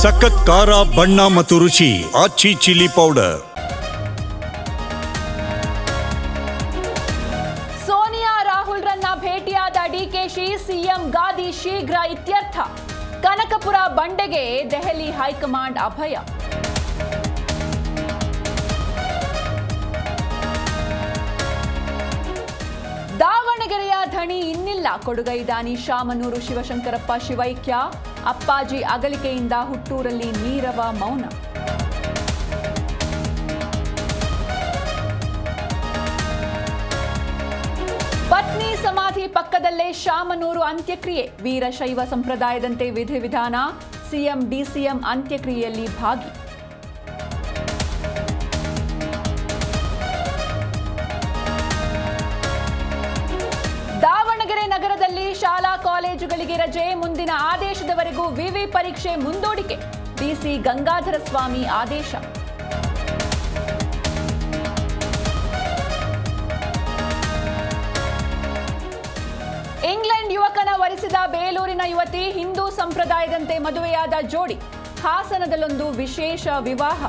ಸಖತ್ ಖಾರ ಬಣ್ಣ ಮತ್ತು ರುಚಿ ಆಚಿ ಚಿಲ್ಲಿ ಪೌಡರ್. ಸೋನಿಯಾ ರಾಹುಲ್ ರನ್ನ ಭೇಟಿಯಾದ ಡಿಕೆಶಿ, ಸಿಎಂ ಗಾದಿ ಶೀಘ್ರ ಇತ್ಯರ್ಥ. ಕನಕಪುರ ಬಂಡೆಗೆ ದೆಹಲಿ ಹೈಕಮಾಂಡ್ ಅಭಯ. ದಾವಣಗೆರೆಯ ಧಣಿ ಇನ್ನಿಲ್ಲ. ಕೊಡುಗೈದಾನಿ ಶಾಮನೂರು ಶಿವಶಂಕರಪ್ಪ ಶಿವೈಕ್ಯ. ಅಪ್ಪಾಜಿ ಅಗಲಿಕೆಯಿಂದ ಹುಟ್ಟೂರಲ್ಲಿ ನೀರವ ಮೌನ. ಪತ್ನಿ ಸಮಾಧಿ ಪಕ್ಕದಲ್ಲೇ ಶಾಮನೂರು ಅಂತ್ಯಕ್ರಿಯೆ. ವೀರಶೈವ ಸಂಪ್ರದಾಯದಂತೆ ವಿಧಿವಿಧಾನ. ಸಿಎಂ ಡಿಸಿಎಂ ಅಂತ್ಯಕ್ರಿಯೆಯಲ್ಲಿ ಭಾಗಿ. ದಾವಣಗೆರೆ ನಗರದಲ್ಲಿ ಶಾಲಾ ಕಾಲೇಜುಗಳಿಗೆ ರಜೆ. ಮುಂದಿನ ಆದೇಶದವರೆಗೂ ವಿವಿ ಪರೀಕ್ಷೆ ಮುಂದೂಡಿಕೆ. ಡಿಸಿ ಗಂಗಾಧರ ಸ್ವಾಮಿ ಆದೇಶ. ಇಂಗ್ಲೆಂಡ್ ಯುವಕನ ವರಿಸಿದ ಬೇಲೂರಿನ ಯುವತಿ. ಹಿಂದೂ ಸಂಪ್ರದಾಯದಂತೆ ಮದುವೆಯಾದ ಜೋಡಿ. ಹಾಸನದಲ್ಲೊಂದು ವಿಶೇಷ ವಿವಾಹ.